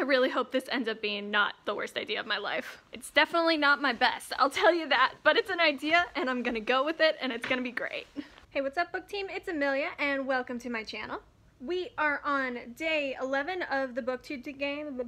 really hope this ends up being not the worst idea of my life. It's definitely not my best, I'll tell you that, but it's an idea and I'm gonna go with it and it's gonna be great. Hey, what's up, book team? It's Amelia and welcome to my channel. We are on day 11 of the BookTube game.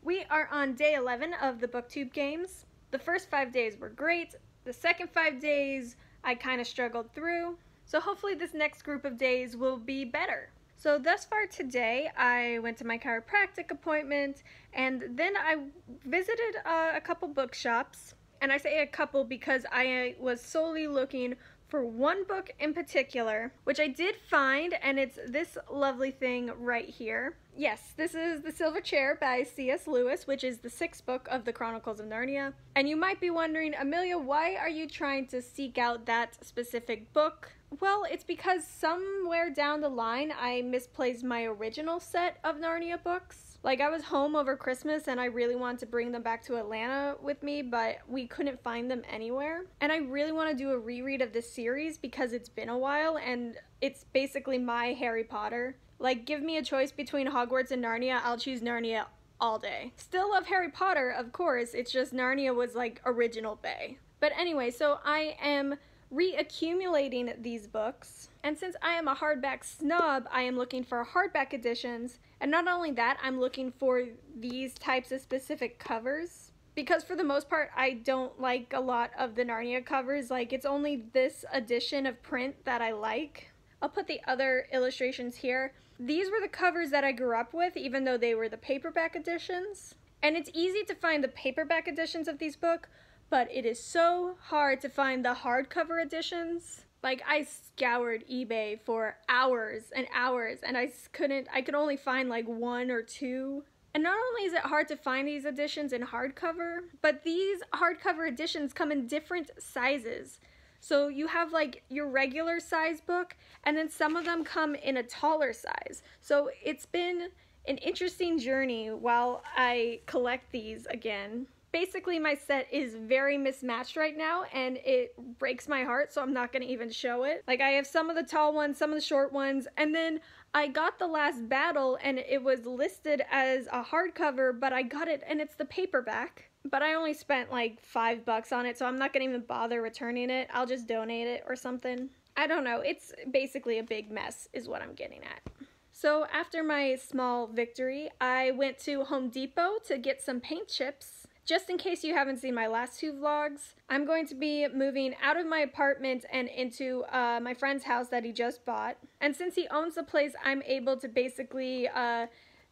We are on day 11 of the BookTube games. The first 5 days were great. The second 5 days I kind of struggled through. So hopefully this next group of days will be better. So thus far today, I went to my chiropractic appointment, and then I visited a couple bookshops. And I say a couple because I was solely looking for one book in particular, which I did find, and it's this lovely thing right here. Yes, this is The Silver Chair by C.S. Lewis, which is the 6th book of the Chronicles of Narnia. And you might be wondering, Amelia, why are you trying to seek out that specific book? Well, it's because somewhere down the line I misplaced my original set of Narnia books. Like, I was home over Christmas and I really wanted to bring them back to Atlanta with me, but we couldn't find them anywhere. And I really want to do a reread of this series because it's been a while and it's basically my Harry Potter. Like, give me a choice between Hogwarts and Narnia, I'll choose Narnia all day. Still love Harry Potter, of course, it's just Narnia was like original Bay. But anyway, so I am reaccumulating these books, and since I am a hardback snob, I am looking for hardback editions, and not only that, I'm looking for these types of specific covers, because for the most part, I don't like a lot of the Narnia covers. Like, it's only this edition of print that I like. I'll put the other illustrations here. These were the covers that I grew up with, even though they were the paperback editions, and it's easy to find the paperback editions of these books, but it is so hard to find the hardcover editions. Like, I scoured eBay for hours and hours, and I could only find like 1 or 2. And not only is it hard to find these editions in hardcover, but these hardcover editions come in different sizes. So you have like your regular size book, and then some of them come in a taller size. So it's been an interesting journey while I collect these again. Basically, my set is very mismatched right now, and it breaks my heart, so I'm not going to even show it. Like, I have some of the tall ones, some of the short ones, and then I got The Last Battle, and it was listed as a hardcover, but I got it, and it's the paperback. But I only spent like $5 on it, so I'm not going to even bother returning it. I'll just donate it or something. I don't know. It's basically a big mess is what I'm getting at. So after my small victory, I went to Home Depot to get some paint chips. Just in case you haven't seen my last 2 vlogs, I'm going to be moving out of my apartment and into my friend's house that he just bought. And since he owns the place, I'm able to basically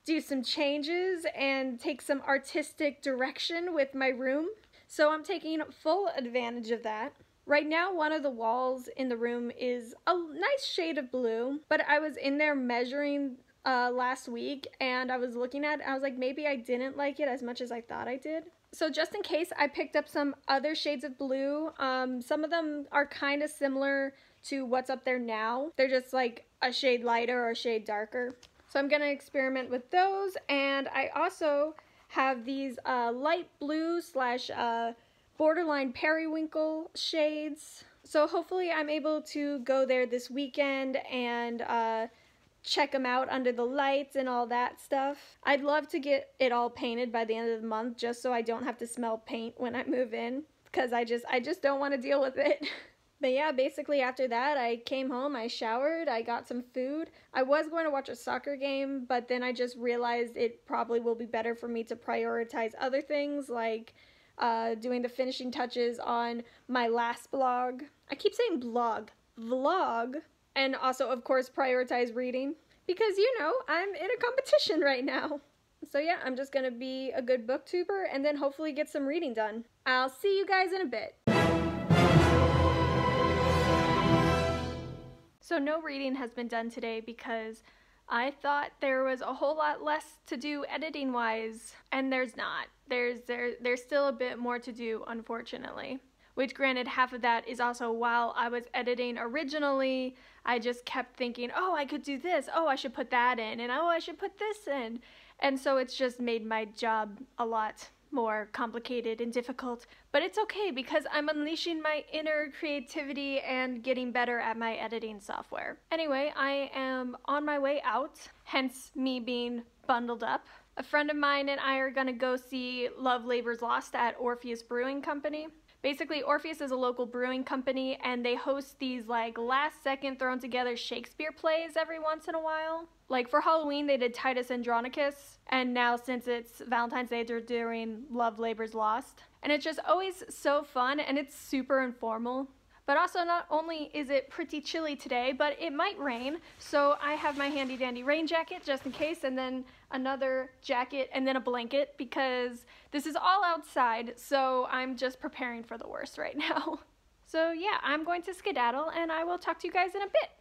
do some changes and take some artistic direction with my room. So I'm taking full advantage of that. Right now, one of the walls in the room is a nice shade of blue, but I was in there measuring last week and I was looking at it and I was like, maybe I didn't like it as much as I thought I did. So just in case, I picked up some other shades of blue. Some of them are kind of similar to what's up there now. They're just like a shade lighter or a shade darker. So I'm going to experiment with those, and I also have these light blue slash borderline periwinkle shades. So hopefully I'm able to go there this weekend and check them out under the lights and all that stuff. I'd love to get it all painted by the end of the month just so I don't have to smell paint when I move in, because I just don't want to deal with it. But yeah, basically after that I came home, I showered, I got some food. I was going to watch a soccer game, but then I just realized it probably will be better for me to prioritize other things like doing the finishing touches on my last blog. I keep saying blog. Vlog. And also, of course, prioritize reading. Because, you know, I'm in a competition right now. So yeah, I'm just gonna be a good booktuber and then hopefully get some reading done. I'll see you guys in a bit. So no reading has been done today because I thought there was a whole lot less to do editing-wise, and there's not. There's still a bit more to do, unfortunately. Which, granted, half of that is also while I was editing originally, I just kept thinking, oh, I could do this, oh, I should put that in, and oh, I should put this in. And so it's just made my job a lot more complicated and difficult. But it's okay because I'm unleashing my inner creativity and getting better at my editing software. Anyway, I am on my way out, hence me being bundled up. A friend of mine and I are gonna go see Love Labor's Lost at Orpheus Brewing Company. Basically, Orpheus is a local brewing company, and they host these like last-second thrown together Shakespeare plays every once in a while. Like for Halloween, they did Titus Andronicus, and now since it's Valentine's Day, they're doing Love Labor's Lost. And it's just always so fun, and it's super informal. But also, not only is it pretty chilly today, but it might rain, so I have my handy dandy rain jacket just in case, and then another jacket, and then a blanket, because this is all outside, so I'm just preparing for the worst right now. So yeah, I'm going to skedaddle, and I will talk to you guys in a bit.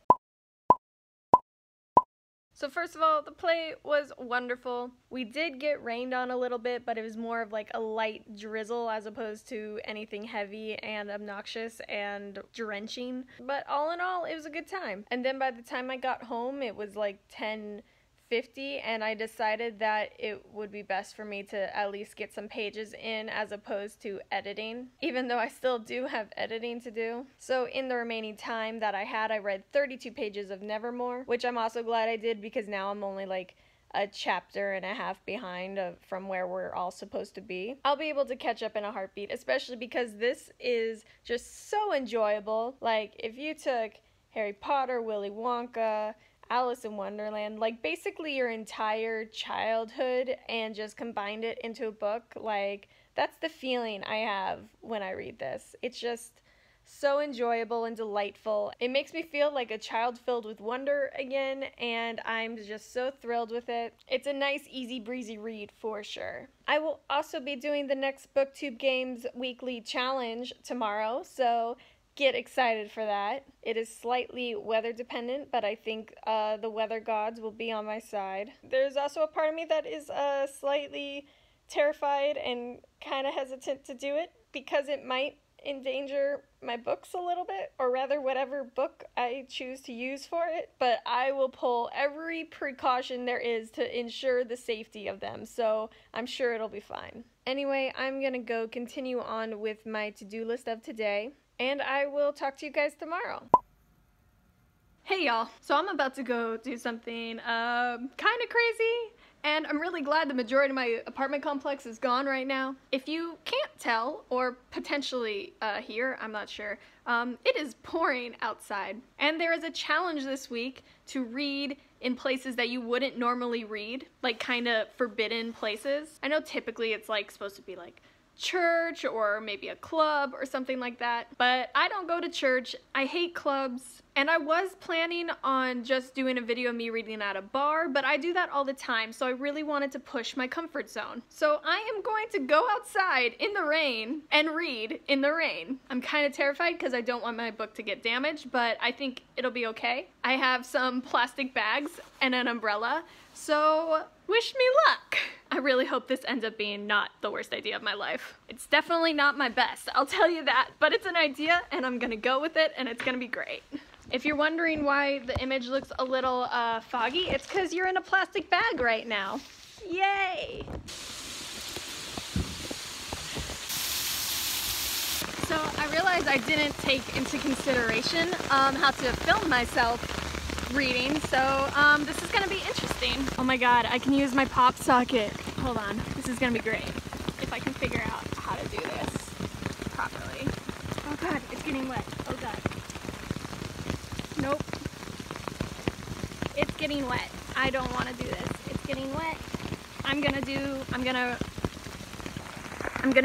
So first of all, the play was wonderful. We did get rained on a little bit, but it was more of like a light drizzle as opposed to anything heavy and obnoxious and drenching. But all in all, it was a good time. And then by the time I got home, it was like 10:50, and I decided that it would be best for me to at least get some pages in as opposed to editing, even though I still do have editing to do. So in the remaining time that I had, I read 32 pages of Nevermore, which I'm also glad I did because now I'm only like a chapter and a half behind from where we're all supposed to be. I'll be able to catch up in a heartbeat, especially because this is just so enjoyable. Like if you took Harry Potter, Willy Wonka, Alice in Wonderland, like basically your entire childhood, and just combined it into a book, like that's the feeling I have when I read this. It's just so enjoyable and delightful. It makes me feel like a child filled with wonder again, and I'm just so thrilled with it. It's a nice, easy breezy read for sure. I will also be doing the next BookTube Games weekly challenge tomorrow, so get excited for that. It is slightly weather dependent, but I think the weather gods will be on my side. There's also a part of me that is slightly terrified and kind of hesitant to do it because it might endanger my books a little bit, or rather whatever book I choose to use for it, but I will pull every precaution there is to ensure the safety of them, so I'm sure it'll be fine. Anyway, I'm gonna go continue on with my to-do list of today, and I will talk to you guys tomorrow. Hey y'all, so I'm about to go do something kind of crazy, and I'm really glad the majority of my apartment complex is gone right now. If you can't tell, or potentially hear, I'm not sure, it is pouring outside. And there is a challenge this week to read in places that you wouldn't normally read, like kind of forbidden places. I know typically it's like supposed to be like church or maybe a club or something like that, but I don't go to church, I hate clubs, and I was planning on just doing a video of me reading at a bar, but I do that all the time, so I really wanted to push my comfort zone. So I am going to go outside in the rain and read in the rain. I'm kind of terrified because I don't want my book to get damaged, but I think it'll be okay. I have some plastic bags and an umbrella, so wish me luck. I really hope this ends up being not the worst idea of my life. It's definitely not my best, I'll tell you that, but it's an idea and I'm gonna go with it and it's gonna be great. If you're wondering why the image looks a little foggy, it's because you're in a plastic bag right now. Yay! So I realized I didn't take into consideration how to film myself reading, so this is gonna be interesting. Oh my god, I can use my pop socket. Hold on, this is gonna be great if I can figure out how to do this properly. Oh god, it's getting wet. Oh god. Nope. It's getting wet. I don't want to do this. It's getting wet. I'm gonna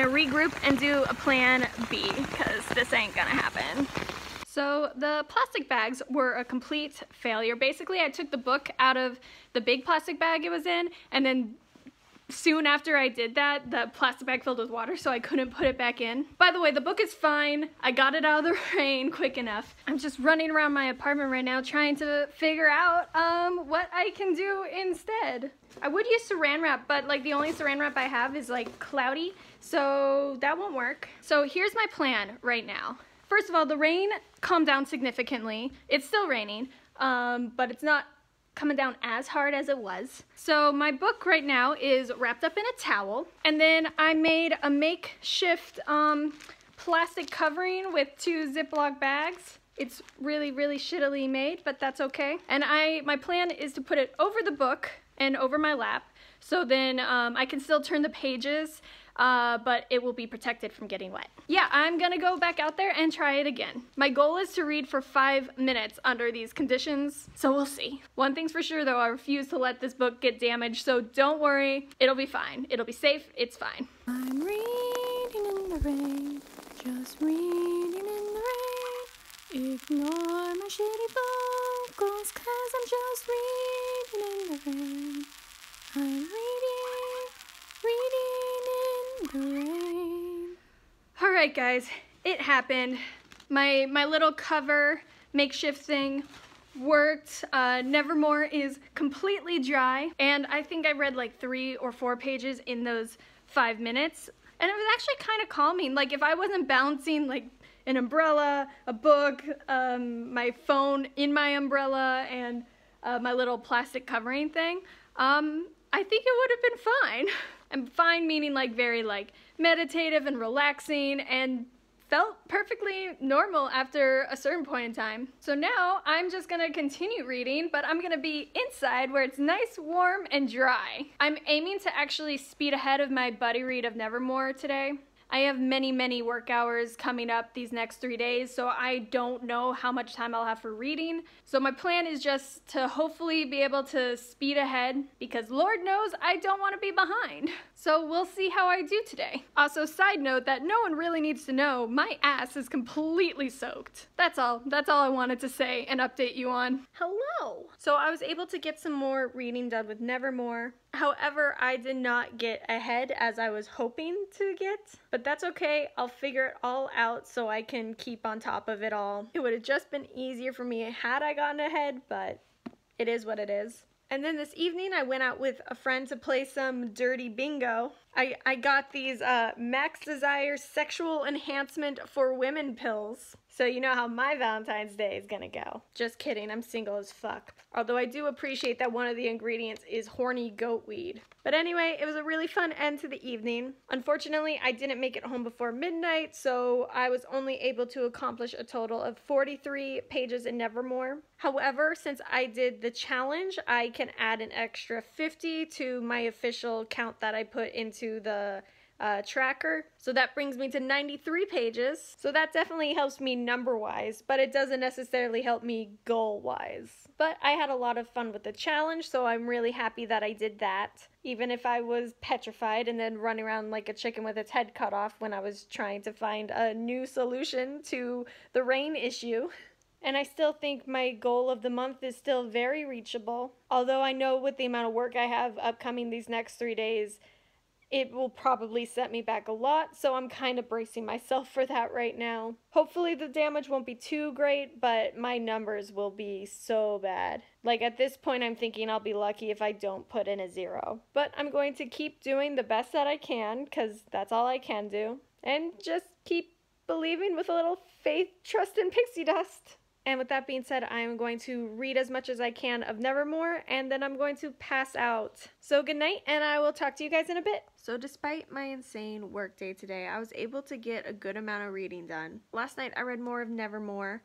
regroup and do a plan B, because this ain't gonna happen. So the plastic bags were a complete failure. Basically, I took the book out of the big plastic bag it was in, and then soon after I did that, the plastic bag filled with water, so I couldn't put it back in. By the way, the book is fine. I got it out of the rain quick enough. I'm just running around my apartment right now trying to figure out what I can do instead. I would use saran wrap, but like the only saran wrap I have is like cloudy, so that won't work. So here's my plan right now. First of all, the rain calmed down significantly. It's still raining, but it's not coming down as hard as it was. So my book right now is wrapped up in a towel, and then I made a makeshift plastic covering with 2 Ziploc bags. It's really, really shittily made, but that's okay. And my plan is to put it over the book and over my lap, so then I can still turn the pages, but it will be protected from getting wet. Yeah, I'm gonna go back out there and try it again. My goal is to read for 5 minutes under these conditions, so we'll see. One thing's for sure though, I refuse to let this book get damaged, so don't worry, it'll be fine. It'll be safe, it's fine. I'm reading in the rain, just reading in the rain. Ignore my shitty vocals, 'cause I'm just reading in the rain. I'm reading in the rain. Alright guys, it happened. My little cover makeshift thing worked. Nevermore is completely dry, and I think I read like 3 or 4 pages in those 5 minutes, and it was actually kind of calming. Like if I wasn't balancing like an umbrella, a book, my phone in my umbrella, and my little plastic covering thing, I think it would have been fine. And fine meaning like very like meditative and relaxing, and felt perfectly normal after a certain point in time. So now I'm just gonna continue reading, but I'm gonna be inside where it's nice, warm, and dry. I'm aiming to actually speed ahead of my buddy read of Nevermore today. I have many work hours coming up these next 3 days, so I don't know how much time I'll have for reading. So my plan is just to hopefully be able to speed ahead, because Lord knows I don't want to be behind. So we'll see how I do today. Also, side note that no one really needs to know, my ass is completely soaked. That's all I wanted to say and update you on. Hello! So I was able to get some more reading done with Nevermore. However, I did not get ahead as I was hoping to get, but that's okay. I'll figure it all out so I can keep on top of it all. It would have just been easier for me had I gotten ahead, but it is what it is. And then this evening I went out with a friend to play some dirty bingo. I got these Max Desire Sexual Enhancement for Women pills. So you know how my Valentine's Day is gonna go. Just kidding, I'm single as fuck. Although I do appreciate that one of the ingredients is horny goat weed. But anyway, it was a really fun end to the evening. Unfortunately, I didn't make it home before midnight, so I was only able to accomplish a total of 43 pages in Nevermore. However, since I did the challenge, I can add an extra 50 to my official count that I put into the tracker. So that brings me to 93 pages. So that definitely helps me number-wise, but it doesn't necessarily help me goal-wise. But I had a lot of fun with the challenge, so I'm really happy that I did that. Even if I was petrified and then running around like a chicken with its head cut off when I was trying to find a new solution to the rain issue. And I still think my goal of the month is still very reachable. Although I know with the amount of work I have upcoming these next 3 days, it will probably set me back a lot, so I'm kind of bracing myself for that right now. Hopefully the damage won't be too great, but my numbers will be so bad. Like at this point I'm thinking I'll be lucky if I don't put in a 0. But I'm going to keep doing the best that I can, because that's all I can do. And just keep believing with a little faith, trust, and pixie dust. And with that being said, I'm going to read as much as I can of Nevermore, and then I'm going to pass out. So good night, and I will talk to you guys in a bit. So despite my insane work day today, I was able to get a good amount of reading done. Last night I read more of Nevermore.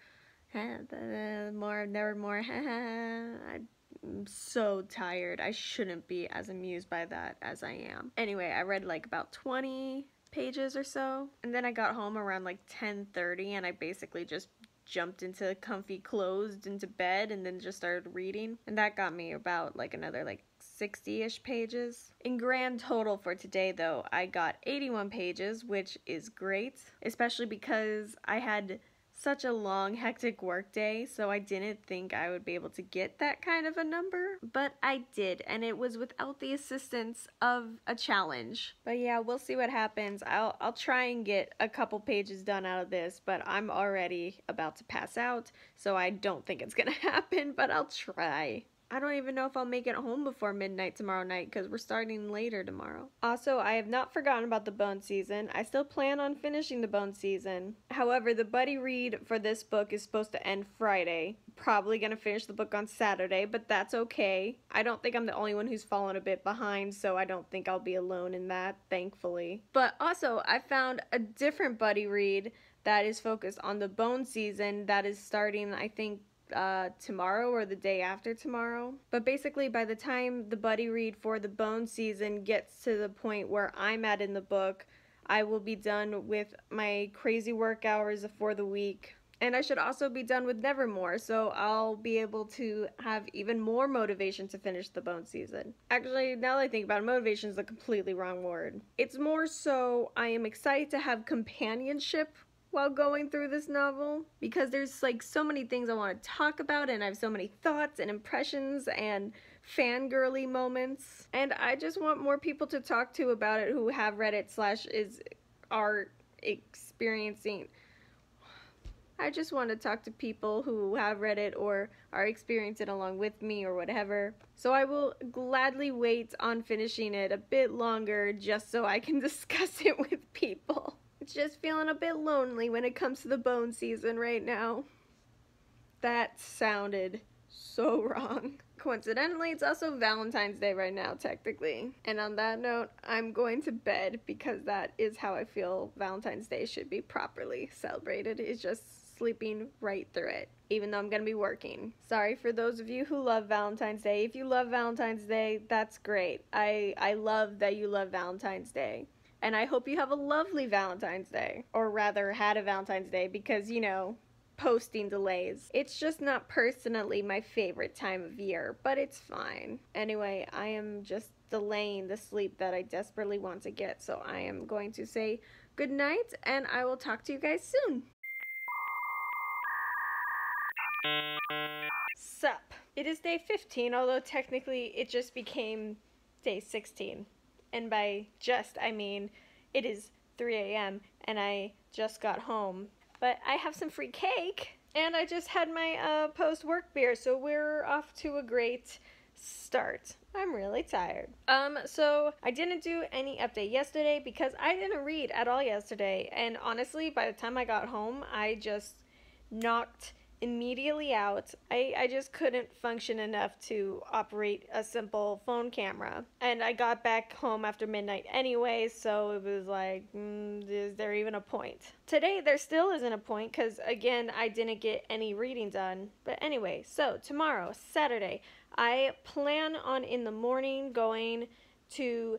More of Nevermore. I'm so tired. I shouldn't be as amused by that as I am. Anyway, I read like about 20 pages or so, and then I got home around like 10:30, and I basically just jumped into comfy clothes into bed and then just started reading, and that got me about like another like 60-ish pages. In grand total for today though, I got 81 pages, which is great, especially because I had such a long hectic work day, so I didn't think I would be able to get that kind of a number, but I did, and it was without the assistance of a challenge. But yeah, we'll see what happens. I'll try and get a couple pages done out of this, but I'm already about to pass out, so I don't think it's gonna happen, but I'll try. I don't even know if I'll make it home before midnight tomorrow night because we're starting later tomorrow. Also, I have not forgotten about the Bone season. I still plan on finishing the Bone season. However, the buddy read for this book is supposed to end Friday. Probably gonna finish the book on Saturday, but that's okay. I don't think I'm the only one who's fallen a bit behind, so I don't think I'll be alone in that, thankfully. But also, I found a different buddy read that is focused on the Bone season that is starting, I think, tomorrow or the day after tomorrow. But basically, by the time the buddy read for the Bone season gets to the point where I'm at in the book, I will be done with my crazy work hours for the week. And I should also be done with Nevermore, so I'll be able to have even more motivation to finish the Bone season. Actually, now that I think about it, motivation is a completely wrong word. It's more so I am excited to have companionship while going through this novel, because there's like so many things I want to talk about, and I have so many thoughts and impressions and fangirly moments, and I just want more people to talk to about it who have read it / are experiencing. I just want to talk to people who have read it or are experiencing it along with me or whatever. So I will gladly wait on finishing it a bit longer just so I can discuss it with people. It's just feeling a bit lonely when it comes to the Bone season right now. That sounded so wrong. Coincidentally, it's also Valentine's Day right now, technically. And on that note, I'm going to bed because that is how I feel Valentine's Day should be properly celebrated, is just sleeping right through it, even though I'm gonna be working. Sorry for those of you who love Valentine's Day. If you love Valentine's Day, that's great. I love that you love Valentine's Day. And I hope you have a lovely Valentine's Day. Or rather, had a Valentine's Day, because, you know, posting delays. It's just not personally my favorite time of year, but it's fine. Anyway, I am just delaying the sleep that I desperately want to get, so I am going to say good night, and I will talk to you guys soon. Sup. It is day 15, although technically it just became day 16. And by just, I mean it is 3 a.m. and I just got home. But I have some free cake, and I just had my post-work beer, so we're off to a great start. I'm really tired. So I didn't do any update yesterday because I didn't read at all yesterday, and honestly, by the time I got home, I just knocked immediately out. I just couldn't function enough to operate a simple phone camera, and I got back home after midnight anyway, so it was like, is there even a point? Today there still isn't a point because again I didn't get any reading done. But anyway, so tomorrow, Saturday, I plan on in the morning going to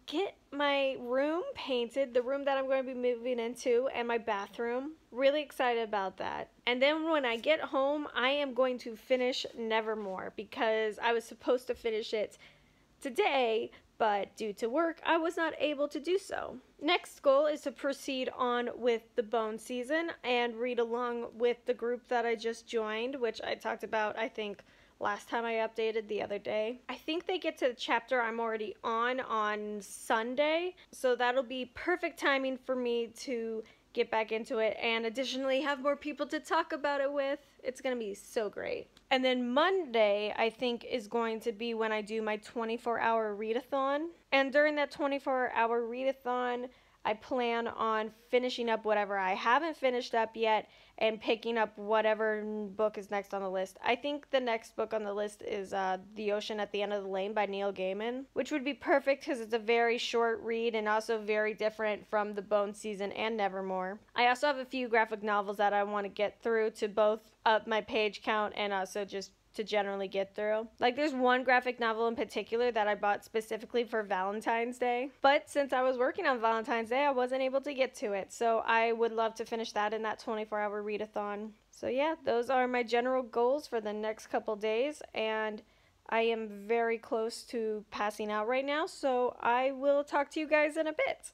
get my room painted, the room that I'm going to be moving into, and my bathroom. Really excited about that. And then when I get home, I am going to finish Nevermore because I was supposed to finish it today, but due to work, I was not able to do so. Next goal is to proceed on with the Bone season and read along with the group that I just joined, which I talked about, I think, last time I updated the other day. I think they get to the chapter I'm already on Sunday, so that'll be perfect timing for me to get back into it and additionally have more people to talk about it with. It's gonna be so great. And then Monday, I think, is going to be when I do my 24-hour readathon. And during that 24-hour readathon, I plan on finishing up whatever I haven't finished up yet and picking up whatever book is next on the list. I think the next book on the list is The Ocean at the End of the Lane by Neil Gaiman, which would be perfect because it's a very short read and also very different from the Bone season and Nevermore. I also have a few graphic novels that I want to get through to both up my page count and also just to generally get through. Like, there's one graphic novel in particular that I bought specifically for Valentine's Day, but since I was working on Valentine's Day, I wasn't able to get to it, so I would love to finish that in that 24-hour readathon. So yeah, those are my general goals for the next couple days, and I am very close to passing out right now, so I will talk to you guys in a bit.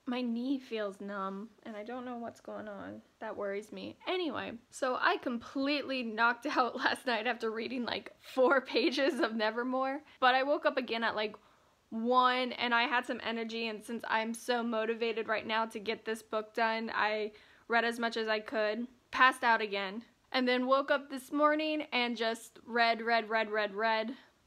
My knee feels numb, and I don't know what's going on. That worries me. Anyway, so I completely knocked out last night after reading like 4 pages of Nevermore, but I woke up again at like 1, and I had some energy, and since I'm so motivated right now to get this book done, I read as much as I could, passed out again, and then woke up this morning and just read.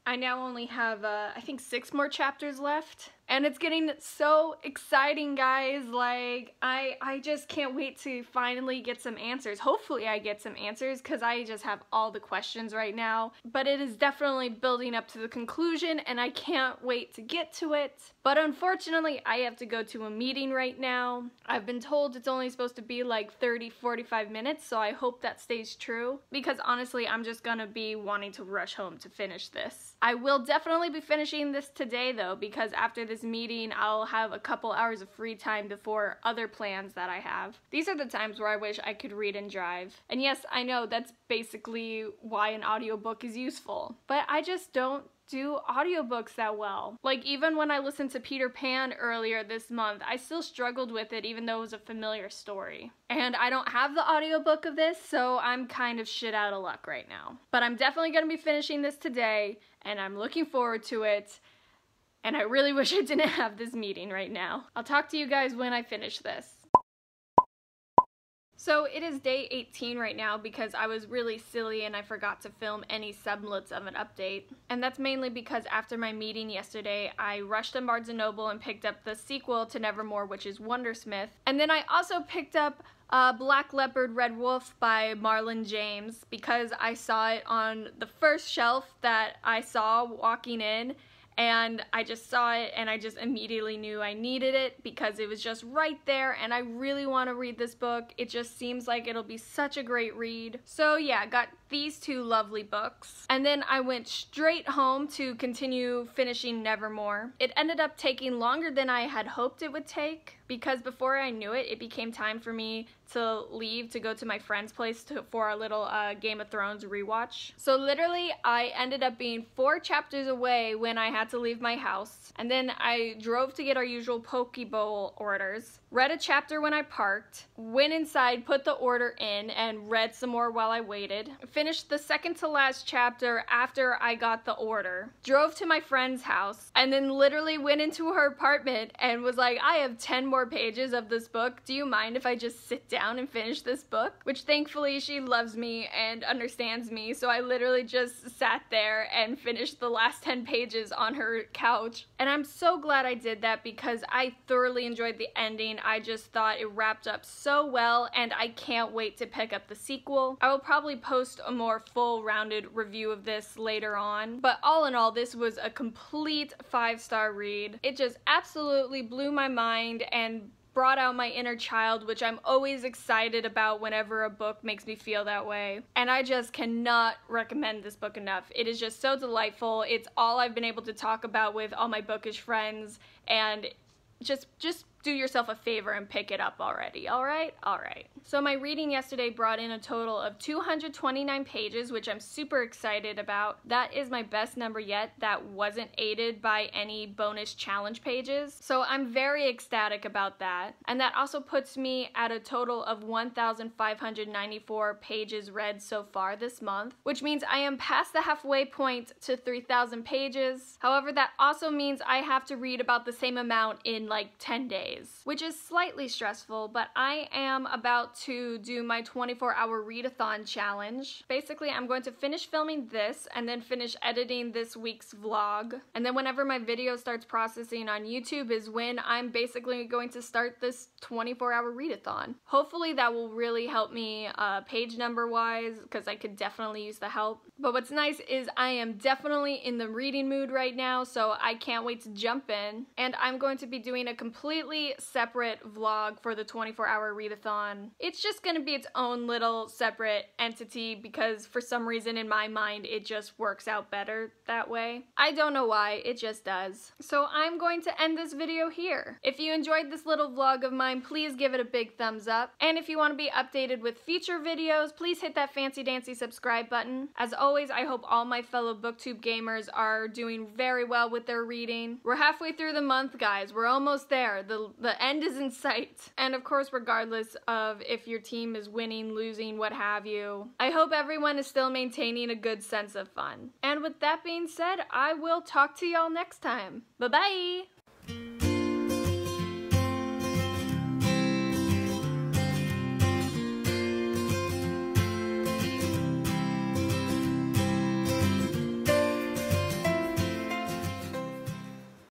I now only have, I think 6 more chapters left. And it's getting so exciting, guys. Like, I just can't wait to finally get some answers. Hopefully I get some answers, because I just have all the questions right now. But it is definitely building up to the conclusion, and I can't wait to get to it. But unfortunately, I have to go to a meeting right now. I've been told it's only supposed to be like 30-45 minutes, so I hope that stays true. Because honestly, I'm just gonna be wanting to rush home to finish this. I will definitely be finishing this today, though, because after this meeting, I'll have a couple hours of free time before other plans that I have. These are the times where I wish I could read and drive. And yes, I know that's basically why an audiobook is useful. But I just don't do audiobooks that well. Like, even when I listened to Peter Pan earlier this month, I still struggled with it even though it was a familiar story. And I don't have the audiobook of this, so I'm kind of shit out of luck right now. But I'm definitely gonna be finishing this today, and I'm looking forward to it. And I really wish I didn't have this meeting right now. I'll talk to you guys when I finish this. So it is day 18 right now because I was really silly and I forgot to film any semblance of an update. And that's mainly because after my meeting yesterday, I rushed to Barnes & Noble and picked up the sequel to Nevermore, which is Wondersmith. And then I also picked up Black Leopard Red Wolf by Marlon James because I saw it on the first shelf that I saw walking in. And I just saw it and I just immediately knew I needed it because it was just right there and I really want to read this book. It just seems like it'll be such a great read. So yeah, got these two lovely books. And then I went straight home to continue finishing Nevermore. It ended up taking longer than I had hoped it would take because before I knew it, it became time for me to leave to go to my friend's place for our little Game of Thrones rewatch. So literally, I ended up being 4 chapters away when I had to leave my house. And then I drove to get our usual Poke Bowl orders, read a chapter when I parked, went inside, put the order in, and read some more while I waited. Finished the second to last chapter after I got the order. Drove to my friend's house, and then literally went into her apartment and was like, I have 10 more pages of this book. Do you mind if I just sit down and finish this book? Which thankfully she loves me and understands me, so I literally just sat there and finished the last 10 pages on her couch. And I'm so glad I did that because I thoroughly enjoyed the ending. I just thought it wrapped up so well and I can't wait to pick up the sequel. I will probably post a more full-rounded review of this later on. But all in all, this was a complete 5-star read. It just absolutely blew my mind and brought out my inner child, which I'm always excited about whenever a book makes me feel that way. And I just cannot recommend this book enough. It is just so delightful. It's all I've been able to talk about with all my bookish friends, and just do yourself a favor and pick it up already, alright? Alright. So my reading yesterday brought in a total of 229 pages, which I'm super excited about. That is my best number yet that wasn't aided by any bonus challenge pages. So I'm very ecstatic about that. And that also puts me at a total of 1,594 pages read so far this month, which means I am past the halfway point to 3,000 pages. However, that also means I have to read about the same amount in like 10 days. Which is slightly stressful, but I am about to do my 24-hour readathon challenge. Basically, I'm going to finish filming this and then finish editing this week's vlog. And then whenever my video starts processing on YouTube is when I'm basically going to start this 24-hour readathon. Hopefully that will really help me page number wise, because I could definitely use the help. But what's nice is I am definitely in the reading mood right now, so I can't wait to jump in. And I'm going to be doing a completely separate vlog for the 24-hour readathon. It's just gonna be its own little separate entity because for some reason in my mind it just works out better that way. I don't know why, it just does. So I'm going to end this video here. If you enjoyed this little vlog of mine, please give it a big thumbs up. And if you want to be updated with future videos, please hit that fancy dancy subscribe button. As always, I hope all my fellow BookTube gamers are doing very well with their reading. We're halfway through the month, guys. We're almost there. The end is in sight. And of course, regardless of if your team is winning, losing, what have you, I hope everyone is still maintaining a good sense of fun. And with that being said, I will talk to y'all next time. Bye-bye!